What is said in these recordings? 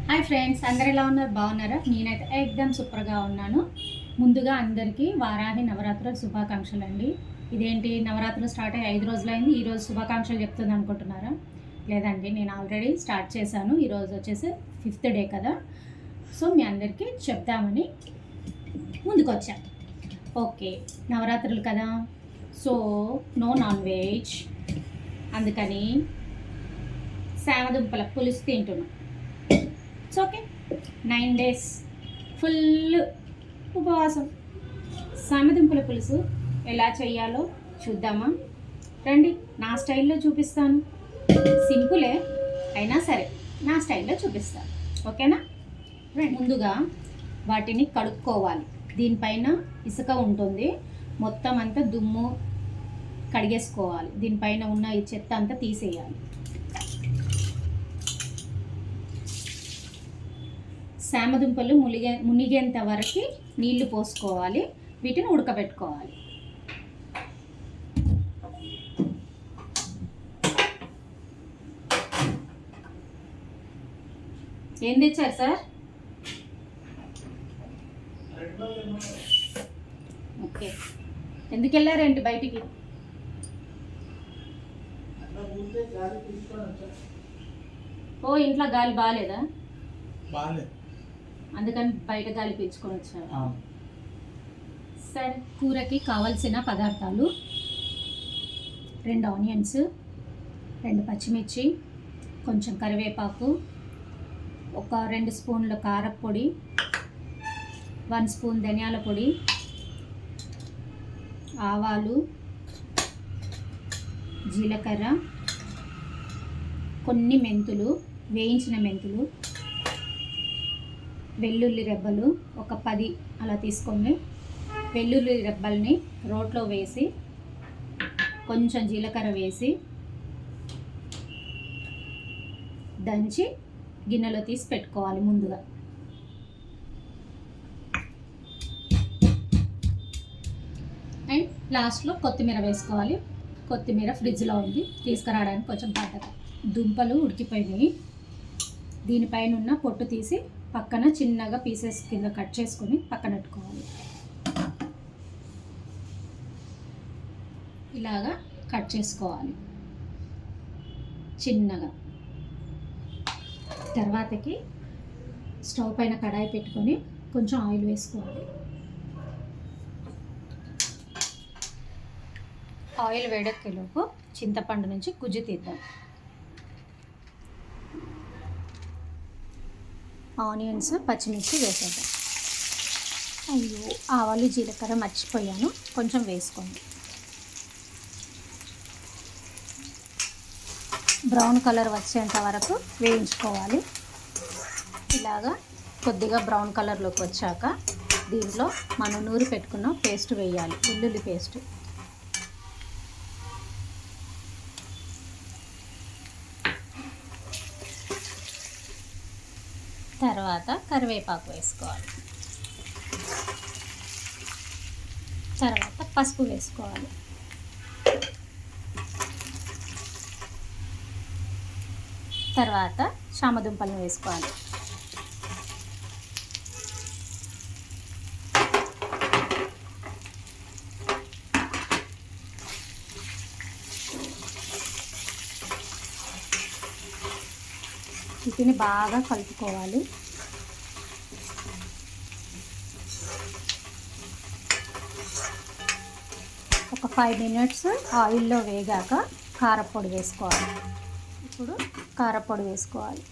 Hi friends, అందరు ఎలా ఉన్నారు? బాగున్నారా? నేనైతే ఎక్దమ్ సూపర్గా ఉన్నాను. ముందుగా అందరికీ వారాహి నవరాత్రుల శుభాకాంక్షలు అండి. ఇదేంటి నవరాత్రులు స్టార్ట్ అయ్యి 5 రోజులైంది, ఈరోజు శుభాకాంక్షలు చెప్తుంది అనుకుంటున్నారా? లేదండి, నేను ఆల్రెడీ స్టార్ట్ చేశాను. ఈరోజు వచ్చేసి 5th డే కదా, సో మీ అందరికీ చెప్దామని ముందుకు వచ్చా. ఓకే, నవరాత్రులు కదా, సో నో నాన్ వెజ్, అందుకని శామదుంపల పులుసు తింటున్నాం. It's okay. 9 days ఫుల్ ఉపవాసం. సామెదుంపల పులుసు ఎలా చేయాలో చూద్దామా? రండి, నా స్టైల్లో చూపిస్తాను. సింపులే అయినా సరే నా స్టైల్లో చూపిస్తాను, ఓకేనా? ముందుగా వాటిని కడుక్కోవాలి. దీనిపైన ఇసుక ఉంటుంది, మొత్తం అంతా దుమ్ము కడిగేసుకోవాలి. దీనిపైన ఉన్న ఈ చెత్త అంతా తీసేయాలి. శామదుంపలు మునిగేంత వరకు నీళ్లు పోసుకోవాలి. వీటిని ఉడకబెట్టుకోవాలి. ఏం తెచ్చారు సార్? ఓకే, ఎందుకు వెళ్ళారేంటి బయటికి? ఓ, ఇంట్లో గాలి బాగాలేదా? అందుకని బయట గాలి పీల్చుకొని వచ్చారు. సరే, కూరకి కావలసిన పదార్థాలు: 2 ఆనియన్స్, 2 పచ్చిమిర్చి, కొంచెం కరివేపాకు, ఒక 2 స్పూన్ల కారపొడి, 1 స్పూన్ ధనియాల పొడి, ఆవాలు, జీలకర్ర, కొన్ని మెంతులు, వేయించిన మెంతులు, వెల్లుల్లి రెబ్బలు ఒక 10 అలా తీసుకొని వెల్లుల్లి రెబ్బల్ని రోట్లో వేసి కొంచెం జీలకర్ర వేసి దంచి గిన్నెలో తీసి పెట్టుకోవాలి ముందుగా. అండ్ లాస్ట్లో కొత్తిమీర వేసుకోవాలి. కొత్తిమీర ఫ్రిడ్జ్లో ఉంది, తీసుకురావడానికి కొంచెం పడ్డది. దుంపలు ఉడికిపోయినాయి. దీనిపైన ఉన్న పొట్టు తీసి పక్కన చిన్నగా పీసెస్ కింద కట్ చేసుకొని పక్కన పెట్టుకోవాలి. ఇలాగా కట్ చేసుకోవాలి చిన్నగా. తర్వాతకి స్టవ్ పైన కడాయి పెట్టుకొని కొంచెం ఆయిల్ వేసుకోవాలి. ఆయిల్ వేడెక్కేలోపు చింతపండు నుంచి గుజ్జు తీద్దాం. ఆనియన్స్, పచ్చిమిర్చి వేసేద్దాం. అయ్యో, ఆవాలు జీలకర్ర మర్చిపోయాను, కొంచెం వేసుకోండి. బ్రౌన్ కలర్ వచ్చేంత వరకు వేయించుకోవాలి. ఇలాగా కొద్దిగా బ్రౌన్ కలర్లోకి వచ్చాక దీంట్లో మనం నూరి పెట్టుకున్న పేస్ట్ వేయాలి, వెల్లుల్లి పేస్ట్. తర్వాత కరివేపాకు వేసుకోవాలి. తర్వాత పసుపు వేసుకోవాలి. తర్వాత చామదుంపలను వేసుకోవాలి. వీటిని బాగా కలుపుకోవాలి. ఒక 5 minutes ఆయిల్లో వేగాక కారపొడి వేసుకోవాలి. ఇప్పుడు కారపొడి వేసుకోవాలి.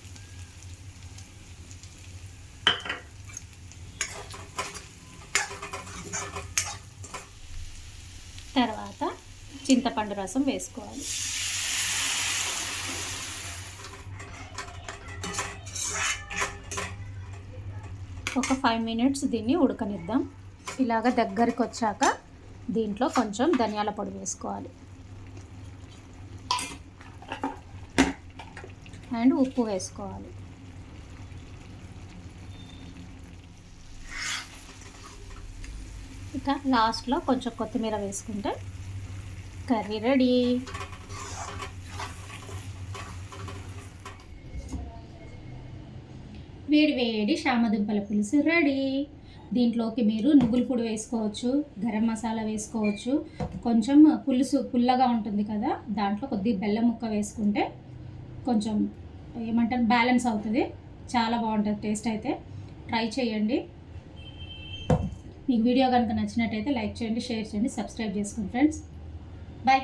తర్వాత చింతపండు రసం వేసుకోవాలి. ఒక 5 minutes దీన్ని ఉడకనిద్దాం. ఇలాగ దగ్గరికి వచ్చాక దీంట్లో కొంచెం ధనియాల పొడి వేసుకోవాలి అండ్ ఉప్పు వేసుకోవాలి. ఇక లాస్ట్లో కొంచెం కొత్తిమీర వేసుకుంటే కర్రీ రెడీ. వేడి వేడి శామదుంపల పులుసు రెడీ. దీంట్లోకి మీరు నువ్వుల పొడి వేసుకోవచ్చు, గరం మసాలా వేసుకోవచ్చు. కొంచెం పులుసు పుల్లగా ఉంటుంది కదా, దాంట్లో కొద్దిగా బెల్లం ముక్క వేసుకుంటే కొంచెం ఏమంటారు బ్యాలెన్స్ అవుతుంది. చాలా బాగుంటుంది టేస్ట్ అయితే. ట్రై చేయండి. మీకు వీడియో కనుక నచ్చినట్టయితే లైక్ చేయండి, షేర్ చేయండి, సబ్స్క్రైబ్ చేసుకోండి ఫ్రెండ్స్. బాయ్.